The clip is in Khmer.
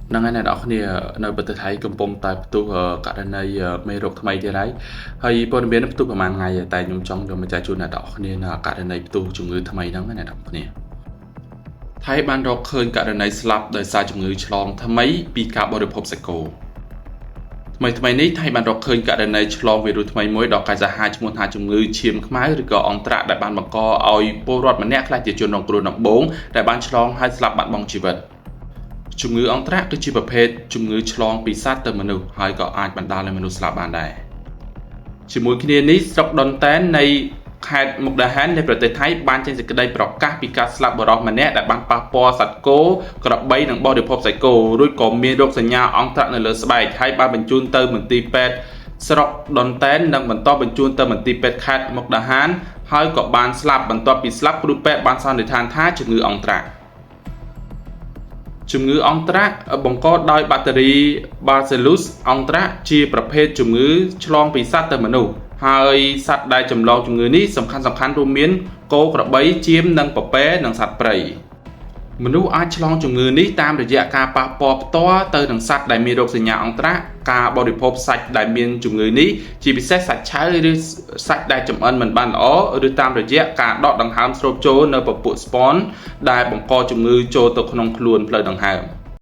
năng này đó thì nơi bật thấy cầm bông tại tu cả đàn này mấy rục thay thế đấy hay bọn biến tuประมาณ ngày tại nhung trong rồi mà chạy chuột là đó nên là cả đàn này tu chung người thay năng này đó nè thấy ban đầu khơi cả đàn này slap đời sai chung người chlong thay mấy bị cả body pop psycho thay ní thay ban đầu khơi cả đàn này chlong về rồi thay mỗi đọc cái ra hai chung người chiêm máy rồi có ông trạ đại ban mà co oi po rọt mà nét lại chỉ chuột nòng cừu nòng bốn đại ban chlong hai slap bạn bong chỉ vật chung ngư ông trácคือ ประเภท chung ngư ឆ្លង ពី សត្វ ទៅ មនុស្ស ហើយ ក៏ អាច បណ្ដាល ឲ្យ មនុស្ស ស្លាប់ បាន ដែរ ជាមួយ គ្នា នេះ ស្រុក ដុន តែន នៃ ខេត្ត មុកដាហាន នៃ ប្រទេស ថៃ បាន ចេញ សេចក្តី ប្រកាស ពី ការ ស្លាប់ បរិសុទ្ធ ម្នាក់ ដែល បាន ប៉ះ ពាល់ សត្វ គោ ក្របី និង បរិភោគ សាច់ គោ រួច ក៏ មាន រោគ សញ្ញា អង្គត្រាក់ នៅ លើ ស្បែក ហើយ បាន បញ្ជូន ទៅ មន្ទីរ ពេទ្យ ស្រុក ដុន តែន និង បន្ត បញ្ជូន ទៅ មន្ទីរ ពេទ្យ ខេត្ត មុកដាហាន ហើយ ក៏ បាន ស្លាប់ បន្ទាប់ ពី ស្លាប់ គ្រូ ពេទ្យ បាន សន្និដ្ឋាន ថា ជំងឺ អង្គត្រាក់ ជំងឺអង់ត្រាក់បង្កដោយបាក់តេរី Bacillus អង់ត្រាក់ជា ប្រភេទ ជំងឺ ឆ្លង ពី សត្វ ទៅ មនុស្ស ហើយ សត្វ ដែល ចម្លង ជំងឺ នេះ សំខាន់ រួម មាន គោ ក្របី ចៀម និង ពពែ និង សត្វ ព្រៃ មនុស្ស អាច ឆ្លង ជំងឺ នេះ តាម រយៈ ការ ប៉ះ ពាល់ ផ្ទាល់ ទៅ នឹង សត្វ ដែល មាន រោគ សញ្ញា អង់ត្រាក់ ការ បរិភោគ សាច់ ដែល មាន ជំងឺ នេះ ជា ពិសេស សាច់ ឆៅ ឬ សាច់ ដែល ចម្អិន មិន បាន ល្អ ឬ តាម រយៈ ការ ដក ដង្ហើម ស្រូប ចូល នៅ ពពួក ស្ពន ដែល បង្ក ជំងឺ ចូល ទៅ ក្នុង ខ្លួន ផ្លូវ ដង្ហើម